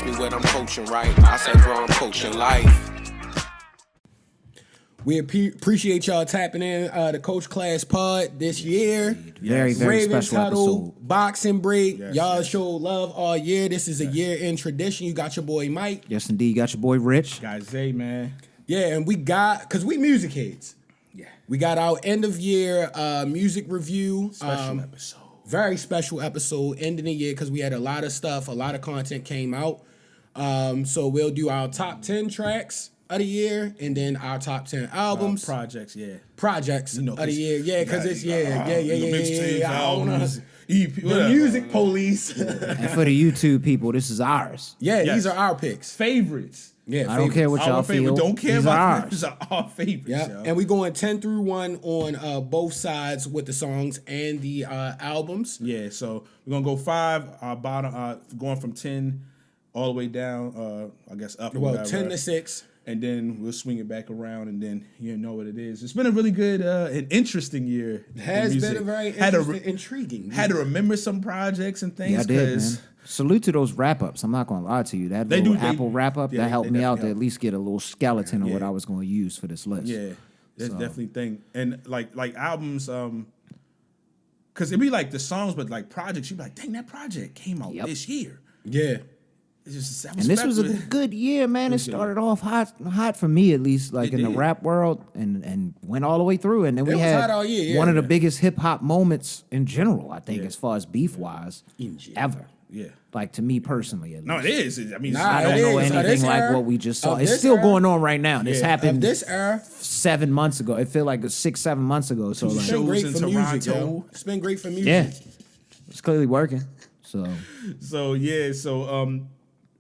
ask me what I'm coaching, right? I said, bro, I'm coaching life. We appreciate y'all tapping in the Coach Class Pod this year. Very Ravens special episode. Boxing break. Y'all show love all year. This is a year-end tradition. You got your boy Mike. Yes, indeed. You got your boy Rich. Guys, Zay, man. Yeah, and we got, because we music heads. Yeah. We got our end-of-year music review. Special episode. Very special episode, ending the year, because we had a lot of stuff, a lot of content came out. So we'll do our top 10 tracks of the year, and then our top 10 albums. Projects, yeah. Projects of the year. Yeah, because it's, Mixtapes, albums, EP, the music police. And for the YouTube people, this is ours. Yeah, Yes. these are our picks. Favorites. Yeah, I don't care what y'all Our favorite. feel. Don't care These about are them. ours. These are our favorites. Yeah, yo. and we going 10 through 1 on both sides with the songs and the albums. Yeah, so we're gonna go 5. Our bottom, going from 10 all the way down. I guess up. or Well, whatever. 10 to 6. And then we'll swing it back around, and then you know what it is. It's been a really good, and interesting year. It has in been music. a very Had to interesting, intriguing. had to remember some projects and things. Yeah, I did, man. 'cause Salute to those wrap-ups. I'm not going to lie to you. That They little do- they- Apple wrap-up, yeah, that helped they me out to definitely at least get a little skeleton of what Yeah. I was going to use for this list. Yeah, that's definitely thing. And like albums, because it'd be like the songs, but like projects, you'd be like, dang, that project came out Yep. this year. Yeah. It's just, that And this was a special. good year, man. It good. started off hot for me at least, like It in the did. rap world, and went all the way through. And then we was had hot all year, yeah. one of the biggest hip hop moments in general, I think, Yeah. as far as beef wise, ever. Yeah. Like to me personally, at least. No, it is. I mean, Nah, I it don't know is. Of anything this like era- what we just saw. of It's this still era- going on right now. This Yeah. happened Of this era, 7 months ago. It feel like 6-7 months ago. So it's like, been shows great in for music, Toronto. yo. It's been great for music. yeah, it's clearly working. So So yeah,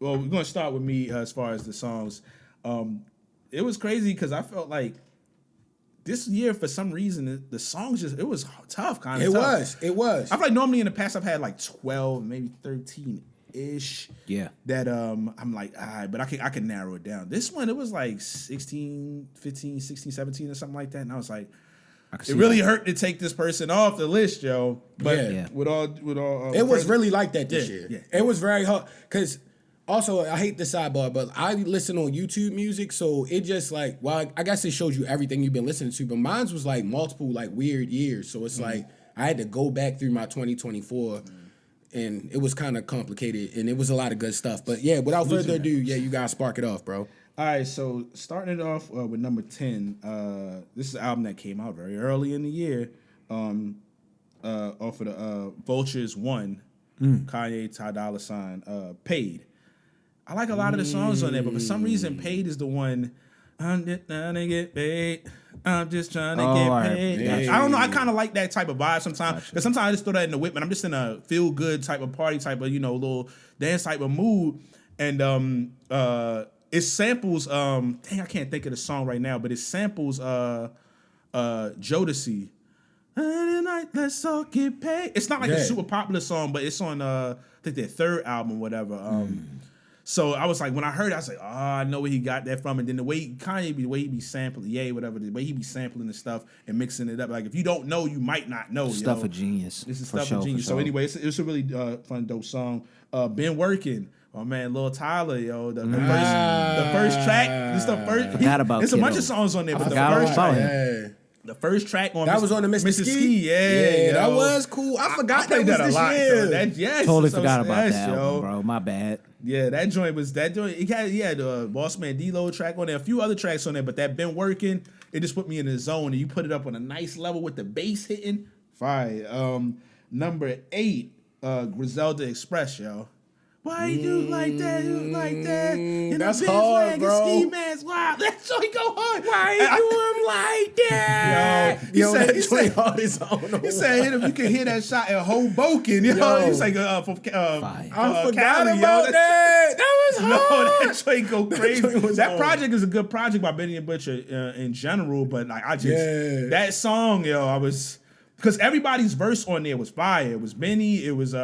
well, we're gonna start with me as far as the songs. It was crazy because I felt like this year for some reason the songs it was tough, kind of. It tough. was. It was. I feel like normally in the past I've had like 12, maybe 13 ish. yeah, That I'm like, all right, but I can narrow it down. This one it was like 16, 15, 16, 17 or something like that, and I was like, I can it see really that. hurt to take this person off the list, yo. But Yeah. with all, It was really like that this Yeah, year. yeah. It was very hard. Because also, I hate the sidebar, but I listen on YouTube music. So it just like, well, I guess it shows you everything you've been listening to. But mine was like multiple like weird years. So it's like I had to go back through my 2024 and it was kind of complicated. And it was a lot of good stuff. But yeah, without further ado, yeah, you guys spark it off, bro. All right, so starting it off with number 10, this is an album that came out very early in the year, off of the Vultures 1, Kanye, Ty Dolla $ign, Paid. I like a lot of the songs on there, but for some reason, Paid is the one, I'm just trying to get paid, I'm just trying to Oh, get all right. paid. Yeah. I don't know, I kind of like that type of vibe sometimes, because sometimes I just throw that in the whip, and I'm just in a feel-good type of party type of, little dance type of mood, and it samples dang, I can't think of the song right now, but it samples Jodeci. Tonight, let's all get paid. It's not like a Yeah. super popular song, but it's on I think their third album, whatever. So I was like, when I heard it, I was like, oh, I know where he got that from. And then the way the way he be sampling, whatever, the way he be sampling the stuff and mixing it up. Like if you don't know, you might not know. stuff yo. of genius. This is for stuff sure, of genius. for So sure. anyway, it's a really fun, dope song. Been working. Oh man, Lil Tyler, yo, the first track. This the first. Forgot about There's a bunch Kiddo. of songs on there, but the forgot all first about track, him. Yeah. the first track on That was on the Mr. Ski? Yeah, that yo. was cool. I forgot played that was that a this lot. year. Yo. That, yes, Totally so forgot about yes, that yo. album, bro. My bad. Yeah, that joint. It had the Boss Man D-Lo track on there, a few other tracks on there, but that Been Working, it just put me in the zone, and you put it up on a nice level with the bass hitting. Fire. Number 8, Griselda Express, yo. Why you do like that? You like that? In that's a hard, wagon, bro. Ski mask. Wow, that joint go hard. Why you do him like that? Yo, That he joint said, hard as hell. he said, hit him, you can hear that shot at Hoboken. You know, Yo. he's like, from I forgot Cali, yo. about that. That was No, hard. that joint go crazy. joint was That hard. project is a good project by Benny and Butcher in general, but like I just Yeah. that song, yo, I was because everybody's verse on there was fire. It was Benny. It was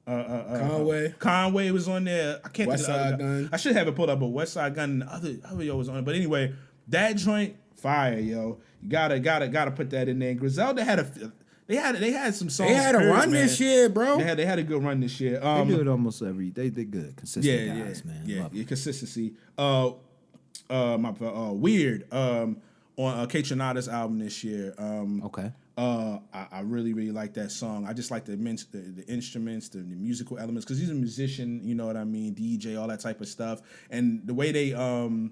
Conway. Conway was on there. I can't. West think of the Side other guy. Gun. I should have it pulled up, but West Side Gun and other yo was on it. But anyway, that joint fire, yo. You gotta put that in there. And Griselda had They had some songs. They had a run this year, bro. They had a good run this year. They do it almost every. They good, consistent guys, man. Love Yeah, it. consistency. Weird. On K Tronada's album this year. Okay. I really like that song. I just like the instruments, the musical elements, because he's a musician. You know what I mean? DJ, all that type of stuff, and the way they and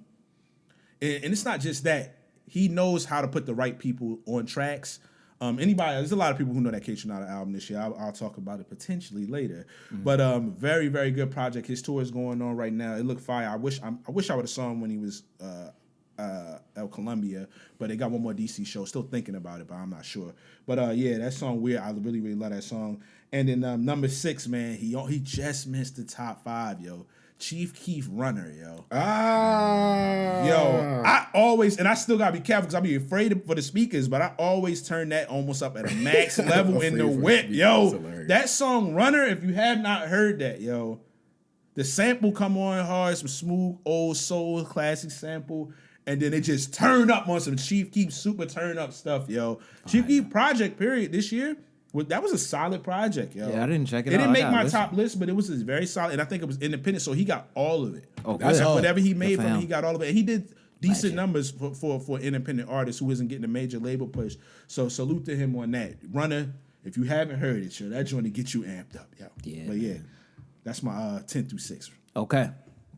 it's not just that. He knows how to put the right people on tracks. There's a lot of people who know that K Tronada album this year. I'll talk about it potentially later. But very, very good project. His tour is going on right now. It looked fire. I wish I would have saw him when he was El Columbia, but they got one more DC show. Still thinking about it, but I'm not sure. But yeah, that song Weird. I really, really love that song. And then number 6, man, he just missed the top 5, yo. Chief Keef Runner, yo. Yo, I always, and I still gotta be careful because I be afraid for the speakers, but I always turn that almost up at a max level in the whip, yo. That song Runner, if you have not heard that, yo, the sample come on hard, some smooth old soul classic sample, and then it just turn up on some Chief Keef super turn up stuff, yo. Chief Keef project period this year. That was a solid project, yo. Yeah, I didn't check it out. It didn't make my listen. top list, but it was very solid, and I think it was independent, so he got all of it. Oh, That's good. whatever he made Good from for it, him. he got all of it. And he did decent numbers for independent artists who isn't getting a major label push. So salute to him on that. Runner, if you haven't heard it, yo, that joint to get you amped up, yo. Yeah, But yeah, that's my 10 through 6. Okay.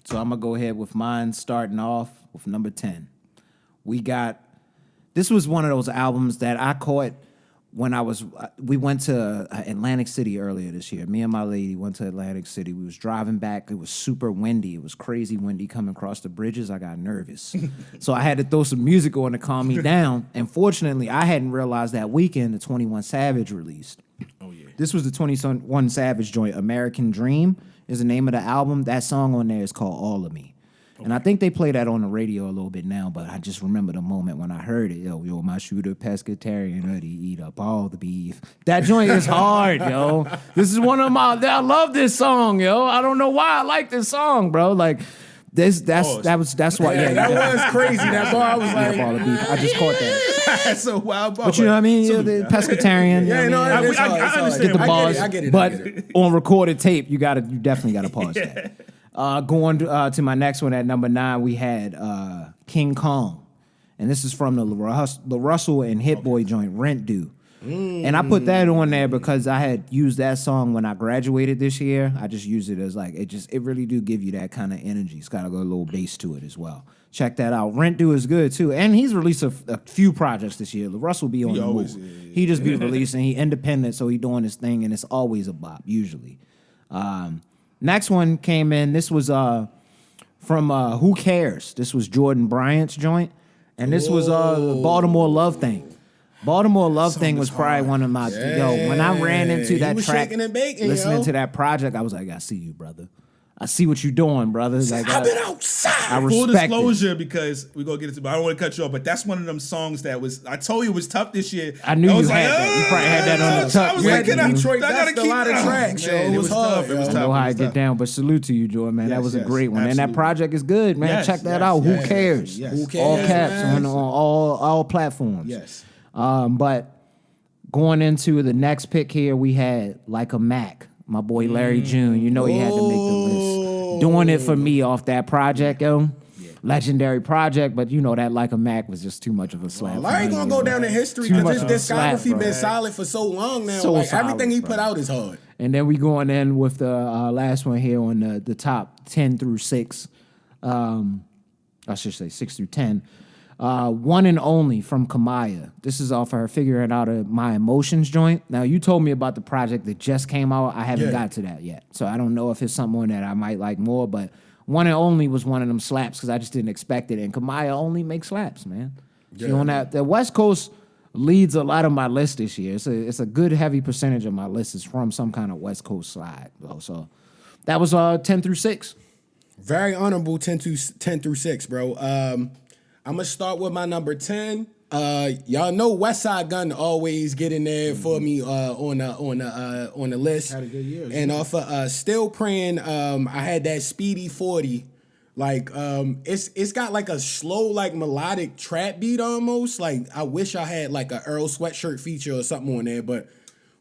So I'm going to go ahead with mine starting off with number 10. This was one of those albums that I caught when we went to Atlantic City earlier this year. Me and my lady went to Atlantic City. We was driving back. It was super windy. It was crazy windy coming across the bridges. I got nervous. So I had to throw some music on to calm me down. And fortunately, I hadn't realized that weekend the 21 Savage released. Oh, yeah. This was the 21 Savage joint. American Dream is the name of the album. That song on there is called All of Me. And I think they play that on the radio a little bit now, but I just remember the moment when I heard it. Yo, my shooter pescatarian hoodie eat up all the beef. That joint is hard, yo. This is one of my. I love this song, yo. I don't know why I like this song, bro. Like this. That's why. Yeah, That was crazy. That bar, I was eat up all like, the beef. I just caught that. That's a wild bar. But you know what I mean? Yeah, the pescatarian. yeah, you know no, what I mean? it's hard, it's hard. understand. Get the bars. I get it. But I get it. on recorded tape, you definitely got to pause that. Going to my next one at number 9, we had King Kong, and this is from the Russell and Hit Boy joint Rent Due. And I put that on there because I had used that song when I graduated this year. I just used it as like it really do give you that kind of energy. It's got a little bass to it as well. Check that out. Rent Due is good too, and he's released a few projects this year. Russell be on the always move. is. He just be releasing. He independent, so he doing his thing, and it's always a bop usually. Next one came in. This was from Who Cares? This was Jordan Bryant's joint, and this was the Baltimore Love Thing. Baltimore Love Thing was probably one of my when I ran into that was track, shaking and baking, listening yo. to that project, I was like, I see you, brother. I see what you doing, brother. Like, I've been outside. I Full respect it. disclosure, because we're gonna get into it, but I don't want to cut you off. But that's one of them songs that I told you it was tough this year. I knew you was had that. You probably had that on the top. I was You like, had can I, Detroit, I gotta that's a keep lot of tracks, yo. Man, It was hard, It was yo. I tough. know how It I was get tough. down, but salute to you, Jordan, man. That Yes, was a yes, great one. And that absolutely. project is good, man. Yes, Check that yes, out. yes, Who cares? yes. Who All cares, caps man? on all platforms. Yes. But going into the next pick here, we had Like a Mac, my boy Larry June. You know he had to make the list. Doing it for me off that project, yo. Legendary project, but you know that Like a Mac was just too much of a slap. for Larry me, gonna yo. go down in history Too because much his of a slap, discography bro. been solid for so long now. So like solid, everything he bro. put out is hard. And then we going in with the last one here on the top 10 through 6. I should say 6 through 10. One and Only from Kamaya. This is off her Figuring Out My Emotions joint. Now, you told me about the project that just came out. I haven't Yeah. got to that yet. So I don't know if it's something that I might like more, but One and Only was one of them slaps because I just didn't expect it. And Kamaya only makes slaps, man. She on that. The West Coast leads a lot of my list this year. It's a good heavy percentage of my list is from some kind of West Coast slide, bro. So that was 10 through 6. Very honorable 10 through 6, bro. I'm gonna start with my number 10. Y'all know Westside Gun always get in there for me on the list. Had a good year. And off of Still Praying, I had that Speedy 40. Like it's got like a slow like melodic trap beat almost. Like I wish I had like a Earl Sweatshirt feature or something on there, but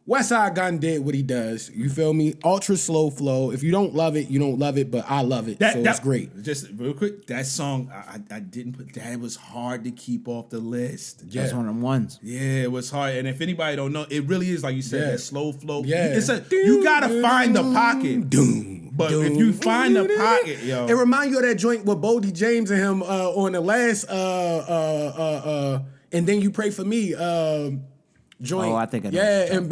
Westside Gunn did what he does. You feel me? Ultra slow flow. If you don't love it, you don't love it, but I love it. So it's great. Just real quick, that song I didn't put that. It was hard to keep off the list. Yeah. That's one of them ones. Yeah, it was hard. And if anybody don't know, it really is like you said, Yeah. that slow flow. Yeah. You gotta find the pocket. Doom. But if you find the pocket, yo. It reminds you of that joint with Bodie James and him on the last and then you pray for me joint. Oh, I think I know yeah, what you're and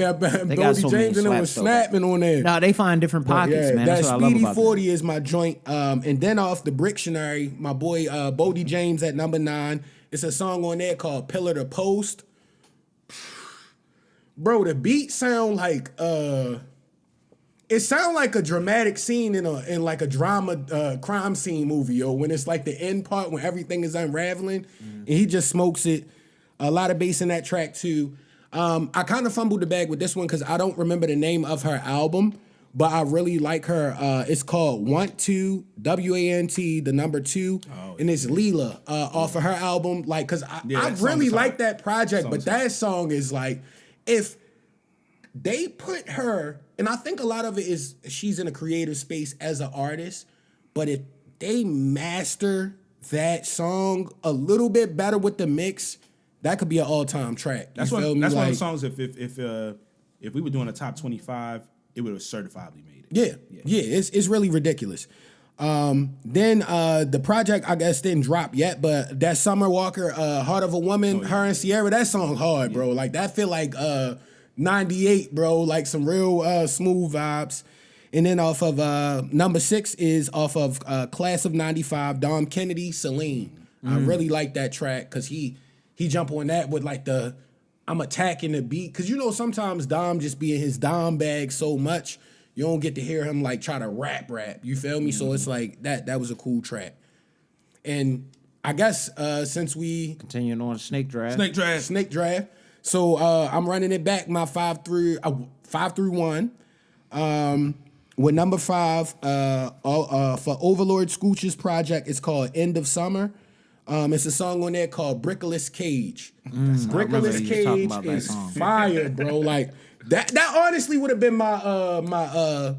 They got Bodie so many James and it was slaps, though. snapping on there. No, they find different pockets, man. That That's what I love Speedy about 40 is my joint. And then off the Brictionary, my boy Bodie James at number 9. It's a song on there called Pillar to Post. Bro, the beat sound like it sound like a dramatic scene in like a drama crime scene movie, yo. When it's like the end part when everything is unraveling, and he just smokes it. A lot of bass in that track too. I kind of fumbled the bag with this one because I don't remember the name of her album, but I really like her. It's called Want To, WANT, the number 2, and it's Leela off of her album. Like, cause I that song really is like hard. that project, That but song is that song is like, if they put her, and I think a lot of it is she's in a creative space as an artist, but if they master that song a little bit better with the mix, that could be an all-time track. That's You one. feel me? That's one of Like, the songs. If we were doing a top 25, it would have certifiably made it. Yeah, it's really ridiculous. Then the project I guess didn't drop yet, but that Summer Walker, Heart of a Woman, her and Sierra, that song hard, bro. Like that feel like 98, bro. Like some real smooth vibes. And then off of number 6 is off of Class of 95, Dom Kennedy, Celine. I really like that track because he jump on that with like I'm attacking the beat. Cause you know sometimes Dom just be in his Dom bag so much, you don't get to hear him like try to rap. You feel me? So it's like that was a cool track. And I guess since we Continuing on Snake Draft. Snake Draft. so I'm running it back my 5 through 1. With number 5 for Overlord Scooch's project, it's called End of Summer. It's a song on there called Brickless Cage. Brickless you was talking Cage about that is song. fire, bro. Like that honestly would have been my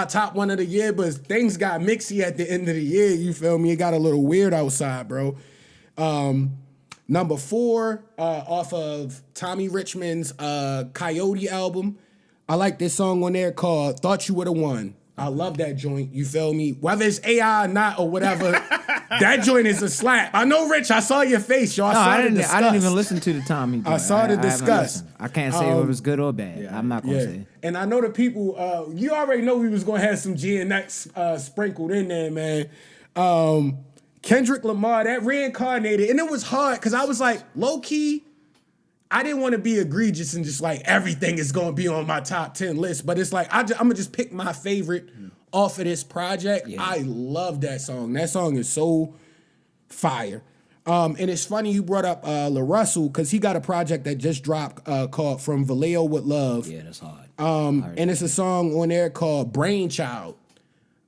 top one of the year, but things got mixy at the end of the year. You feel me? It got a little weird outside, bro. Number 4, off of Tommy Richmond's Coyote album. I like this song on there called Thought You Would've Won. I love that joint. You feel me? Whether it's AI or not or whatever, that joint is a slap. I know, Rich. I saw your face, y'all. No, I the didn't disgust. even listen to the Tommy. I saw the haven't disgust. listened. I can't say if it was good or bad. I'm not gonna say. And I know the people. You already know we was gonna have some GNX sprinkled in there, man. Kendrick Lamar, that Reincarnated, and it was hard because I was like, low key. I didn't want to be egregious and just like everything is going to be on my top 10 list, but it's like I'm going to just pick my favorite off of this project. Yeah. I love that song. That song is so fire. And it's funny you brought up La Russell because he got a project that just dropped called From Vallejo with Love. Yeah, that's hard. And it's a song on there called Brainchild.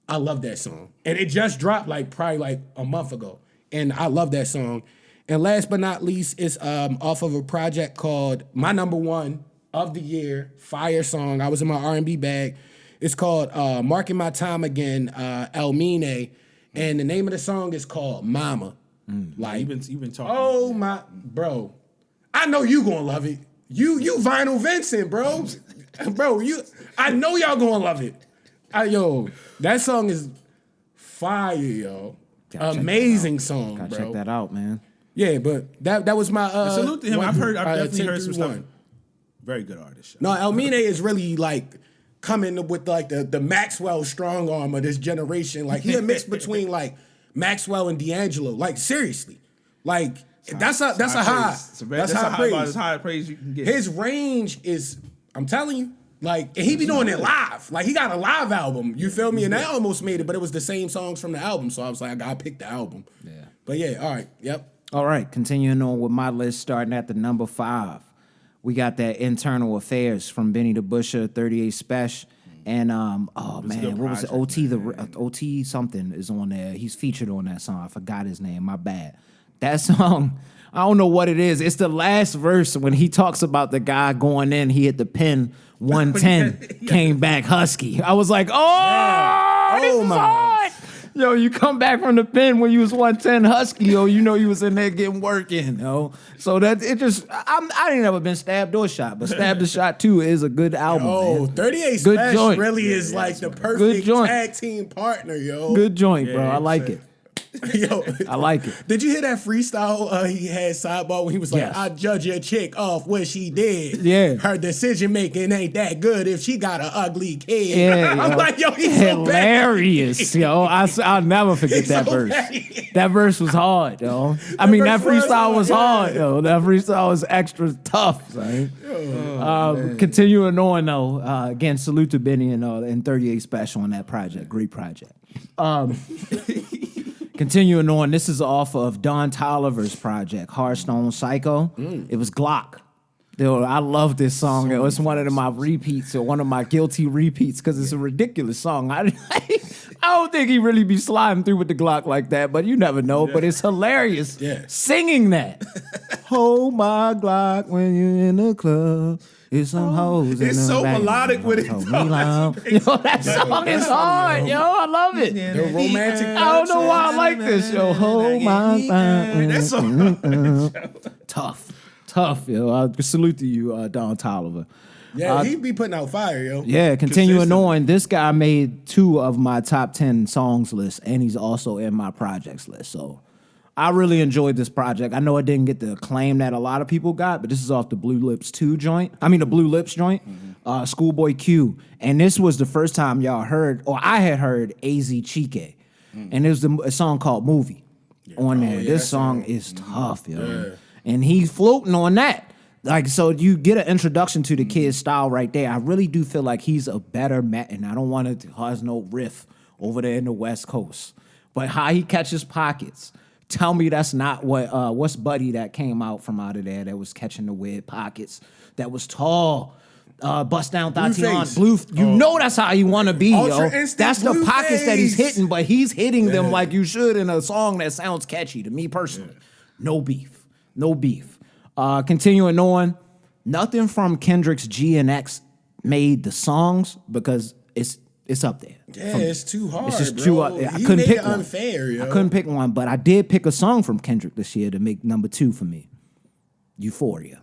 I love that song. And it just dropped probably like a month ago. And I love that song. And last but not least, it's off of a project called my number 1 of the year, fire song. I was in my R&B bag. It's called Marking My Time Again, Elmine. And the name of the song is called Mama. Like, You've been talking. oh my, bro. I know you gonna love it. You Vinyl Vincent, bro. Bro, I know y'all gonna love it. Yo, that song is fire, yo. Gotta check Amazing song, Gotta bro. check that out, man. Yeah, but that was my Salute to him. I've definitely 10 heard some through stuff. 1. Very good artist. No, Elmine is really like coming with like the Maxwell strong arm of this generation. Like he a mix between like Maxwell and D'Angelo. Like seriously, like that's a high. That's high praise. About as high a praise you can get. His range is, I'm telling you, like, and he be doing it live. Like he got a live album. You feel me? And that almost made it, but it was the same songs from the album. So I was like, I gotta pick the album. Yeah. But yeah, all right, yep. All right, continuing on with my list, starting at the number 5. We got that Internal Affairs from Benny the Butcher, 38 Special, And a what good was it? project, OT something is on there. He's featured on that song. I forgot his name. My bad. That song, I don't know what it is. It's the last verse when he talks about the guy going in. He hit the pin 110, came back husky. I was like, this is hard. Yo, you come back from the pen when you was 110 husky, yo, you know you was in there getting work in, yo. So that it just, I ain't never been stabbed or shot, but Stabbed or Shot 2 is a good album, Oh, man. 38 Good Special joint. really is like the perfect joint. tag team partner, yo. Good joint, bro. Yeah, I like it. Yo, I like it. Did you hear that freestyle he had sidebar when he was like, Yes. I judge your chick off what she did. Yeah. Her decision making ain't that good if she got an ugly kid. Yeah, I'm yo. like, yo, he's so bad. Hilarious, yo. I'll never forget that so verse. bad. That verse was hard, yo. I mean, that verse was freestyle was hard, hard, yo. That freestyle was extra tough, son. Continuing on, though, again, salute to Benny and 38 Special on that project. Great project. Continuing on, this is off of Don Toliver's project, Hearthstone Psycho. It was Glock. Yo, I love this song. It was one of my repeats or one of my guilty repeats because it's a ridiculous song. I don't think he really be sliding through with the Glock like that, but you never know. But it's hilarious singing that. Hold my Glock when you're in the club. It's some hoes. It's in the so back. melodic with it, Hold though. me loud. Yo, that song is hard, yo. I love it. The romantic. I don't know why I like this, yo. Hold my That's so tough, yo. I salute to you, Don Toliver. Yeah, he be putting out fire, yo. Yeah, continuing Consistent. on, this guy made 2 of my top 10 songs list, and he's also in my projects list. So I really enjoyed this project. I know it didn't get the acclaim that a lot of people got, but this is off the Blue Lips joint, Schoolboy Q. And this was the first time y'all heard, or I had heard AZ Chike. And there's a song called Movie on there. This song is tough, yo. And he's floating on that. Like, so you get an introduction to the kid's style right there. I really do feel like he's a better and I don't want to cause no riff over there in the West Coast. But how he catches pockets. Tell me that's not what's Buddy that came out from out of there that was catching the weird pockets, that was tall. Bust Down Tatiana, you know that's how you want to be, Ultra yo. Instinct That's the pockets that he's Blueface. hitting, but he's hitting them like you should in a song that sounds catchy to me personally. No beef. Continuing on, nothing from Kendrick's G and X made the songs because it's up there. Yeah, it's too hard. It's just bro. too. I He couldn't made pick it one. unfair, yo. I couldn't pick one, but I did pick a song from Kendrick this year to make number 2 for me. Euphoria.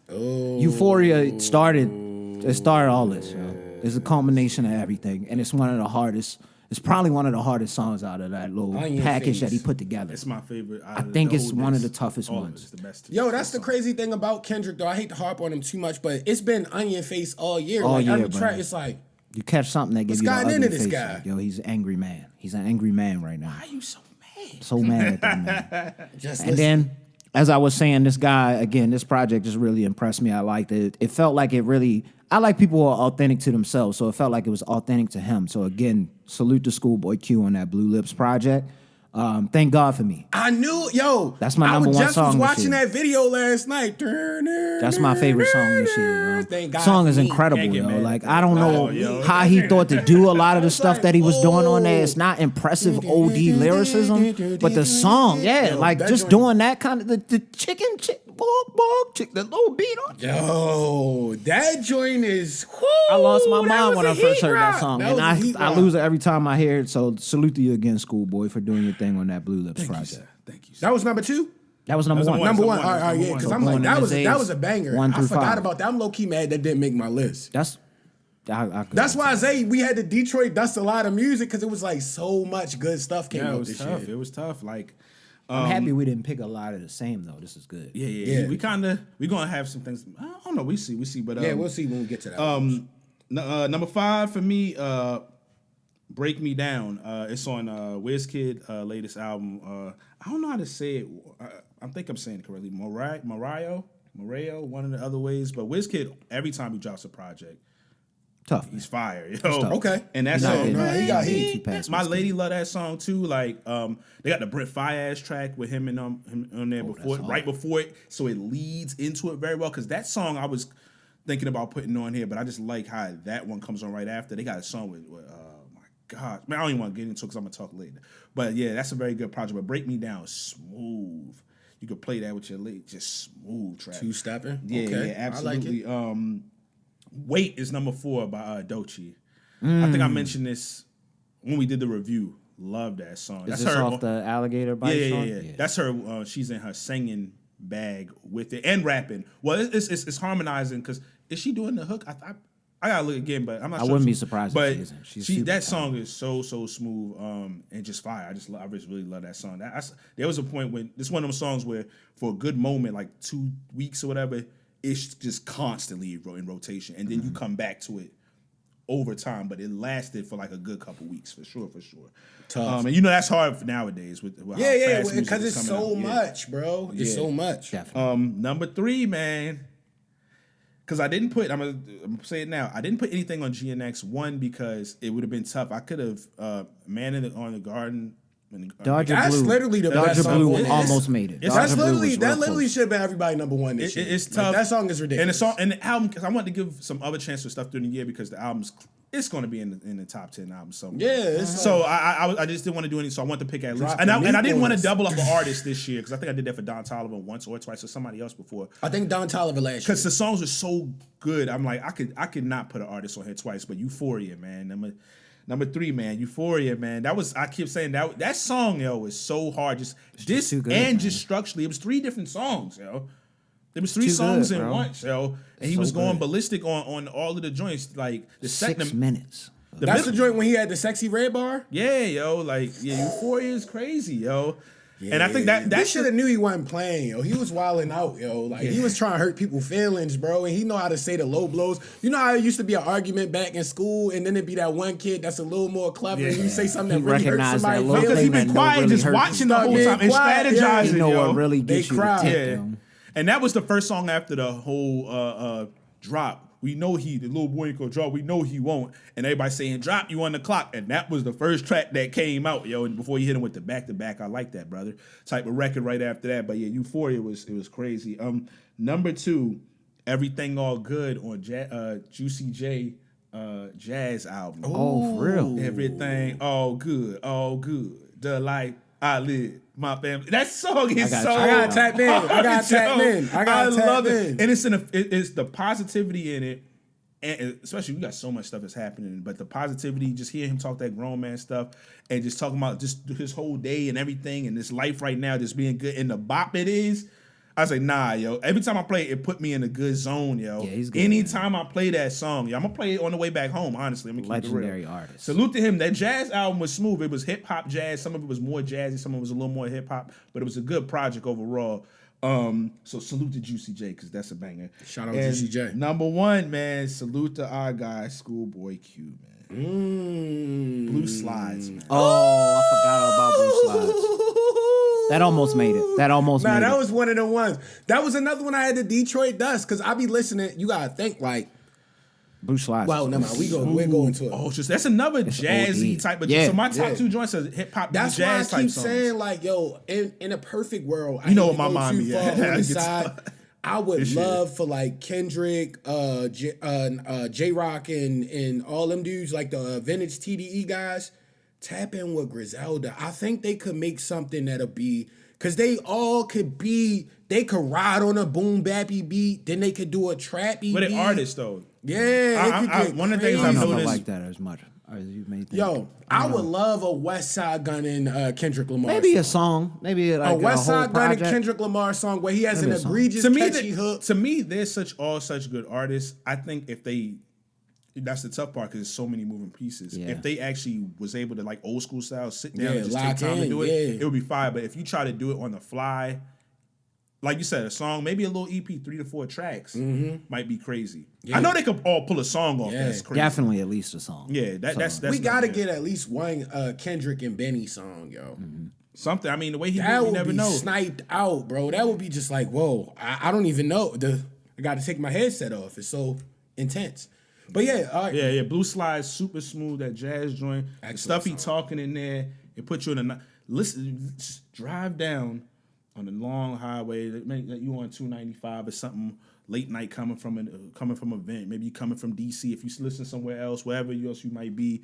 Euphoria started all this. Yo. It's a culmination of everything, and it's one of the hardest. It's probably one of the hardest songs out of that little Onion package Face. that he put together. It's my favorite. I think it's one of the toughest All of ones. It's the best. Yo, that's the crazy thing about Kendrick, though. I hate to harp on him too much, but it's been Onion Face all year. All like year, every bro. track, it's like, You catch something that gives you the gotten ugly into this face, guy? like, yo, he's an angry man. He's an angry man right now. Why are you so mad? So mad at that man. just And listen. then, as I was saying, this guy, again, this project just really impressed me. I liked it. It felt like it really, I like people who are authentic to themselves, so it felt like it was authentic to him. So again, salute to Schoolboy Q on that Blue Lips project. Thank God for me. I knew, yo. That's my number one just song was this watching year. that video last night. That's my favorite song this year, yo. Thank God Song for is me. incredible, Can't get yo. mad Like, at I don't know yo. how he thought to do a lot of the stuff that he was doing on there. It's not impressive OD lyricism, but the song, yeah, Yo, like that just joint- doing that kind of the chicken, the little beat on. Yo, that joint is. I lost my that mind was when a I first heat heard that rock. song, That and was a heat I rock. lose it every time I hear it. So salute to you again, Schoolboy, for doing your thing on that Blue Lips project. Thank you. That was number 2? That was number That was one. Number Number one. one. All right, yeah, Number because one. I'm like, Going that in was his that days, was a banger. 1 I through forgot 5. about that. I'm low key mad that didn't make my list. That's why Zay, we had to Detroit dust a lot of music because it was like so much good stuff came Yeah, it out was this tough. year. It was tough. Like, I'm happy we didn't pick a lot of the same though. This is good. Yeah. we gonna have some things. I don't know. We see. But Yeah, we'll see when we get to that. number 5 for me, "Break Me Down." It's on Wizkid latest album. I don't know how to say it. I think I'm saying it correctly. Morayo, one of the other ways. But Wizkid, every time he drops a project, Tough. he's fire. Yo. tough. Okay. And that He's not song, getting he got getting heat. too past my Wizkid. lady love that song too. Like, they got the Brent Faiyaz track with him and him on there before, that's right before it, so it leads into it very well. Because that song, thinking about putting on here, but I just like how that one comes on right after. They got a song with oh my God. Man, I don't even want to get into it because I'm going to talk later. But yeah, that's a very good project. But Break Me Down, smooth. You could play that with your late, just smooth track. Two-stepping? Yeah, Okay. yeah, absolutely. I like it. Wait is number 4 by Doechii. I think I mentioned this when we did the review. Love that song. Is this off the Alligator Bite song? Yeah. That's her. She's in her singing bag with it and rapping. Well, it's harmonizing because is she doing the hook? I gotta look again, but I'm not. I sure wouldn't be surprised But if she isn't. She's super that talented. song is so smooth and just fire. I just really love that song. There was a point when it's one of those songs where for a good moment, like 2 weeks or whatever, it's just constantly in rotation, and then you come back to it over time, but it lasted for like a good couple weeks for sure. Tough. And that's hard nowadays with how Yeah, fast music because is it's coming so out. Yeah. much, bro. It's Yeah. so much. Definitely. Number 3, man. Because I didn't put, I'm gonna say it now. I didn't put anything on GNX. One, because it would have been tough. I could have Man on the Garden. Dodger That's Blue. literally the Dodger best song. Blue It is. almost made it. It's- Dodger That's Blue literally was real that literally close. should have been everybody number one this year. It's Like, tough. that song is ridiculous. And the album, because I wanted to give some other chance for stuff during the year because the album's it's going to be in the top 10 albums somewhere. Yeah, it's So I just didn't want to do anything. So I wanted to pick at least, Drop and the I didn't want to Meatballs. double up an artist this year because I think I did that for Don Toliver once or twice or somebody else before. I think Don Toliver last year. Because the songs were so good, I'm like, I could not put an artist on here twice, but Euphoria, man. Number 3, man, Euphoria, man. I keep saying that song, yo, is so hard. Just this too good, and man. just structurally, it was 3 different songs, yo. There was 3 too songs good, in bro. once, yo. And he So was going good. ballistic on all of the joints, like the 6 second. minutes. That's the joint when he had the sexy red bar. Yeah, yo, Euphoria is crazy, yo. And I think that They should have knew he wasn't playing, yo. He was wilding out, yo. Like he was trying to hurt people's feelings, bro. And he know how to say the low blows. You know how it used to be an argument back in school, and then it'd be that one kid that's a little more clever. And you say something He that really hurts recognized that somebody's low because feelings. he thing been that quiet, really just hurt watching you. the whole Start time and being quiet, yeah. strategizing. You know yo. what really They gets you to cry. tick, Yeah. yo. And that was the first song after the whole drop. We know the little boy ain't gonna drop. We know he won't. And everybody saying, drop, you on the clock. And that was the first track that came out, yo. And before you hit him with the back-to-back, I like that, brother. Type of record right after that. But yeah, Euphoria was crazy. Number 2, Everything All Good on Juicy J jazz album. Oh, for real? Everything all good. The life I live, my family. That song is got so. you. I gotta tap in. I gotta tap in. I gotta tap love in. it, and it's the positivity in it, and especially we got so much stuff that's happening. But the positivity, just hearing him talk that grown man stuff, and just talking about just his whole day and everything, and this life right now, just being good. And the bop it is. I was like, nah, yo. Every time I play it, it put me in a good zone, yo. Yeah, he's good, Anytime I play that song, yo, I'm gonna play it on the way back home. Honestly, I'm gonna keep Legendary it real. artist. Salute to him. That jazz album was smooth. It was hip hop jazz. Some of it was more jazzy. Some of it was a little more hip hop. But it was a good project overall. So salute to Juicy J because that's a banger. Shout out And Juicy J. Number 1, man. Salute to our guy Schoolboy Q, man. Blue Slides, man. Oh, I forgot about Blue Slides. That almost made it. That almost Nah, made that it. was one of the ones. That was another one I had the Detroit Dust because I be listening. You gotta think like, Blue Slides. wow, is never mind. We're going to it. Oh, just that's another jazzy OD. type of. Yeah. So my top Yeah. 2 joints are hip hop, That's why I jazz type keep songs. saying like, yo, in a perfect world, I You know hate what to my go mind too be far at. on the It's side. I would love for like Kendrick, J Rock, and all them dudes like the vintage TDE guys tap in with Griselda. I think they could make something that'll be because they all could be. They could ride on a boom bappy beat, then they could do a trappy. But beat. they artists though. Yeah, one of the things I I've don't know if I noticed. like that as much as you may think. Yo, I would love a West Side Gun and Kendrick Lamar. Maybe song. a song. Maybe like A West whole Side Gun and project. Kendrick Lamar song where he has Maybe an a song. egregious To me, catchy hook. to me, they're such good artists. I think if they, that's the tough part because there's so many moving pieces. Yeah. If they actually was able to like old school style sit down Yeah, and just lock take time to in, do it, yeah. it would be fine. But if you try to do it on the fly, like you said, a song, maybe a little EP, 3 to 4 tracks, might be crazy. I know they could all pull a song off. Yeah. That's crazy. Definitely at least a song. Yeah, that's We gotta not- get at least one Kendrick and Benny song, yo. something. I mean, the way he That do, you would never be know. sniped out, bro. That would be just like, whoa. I don't even know. I got to take my headset off. It's so intense. But yeah, all right. Yeah. Blue Slides, super smooth. That jazz joint, the Excellent stuff he song. talking in there, it puts you in a listen. Just drive down on the long highway. That you on 295 or something late night coming from an event. Maybe you coming from DC. If you listen somewhere else, wherever else you might be,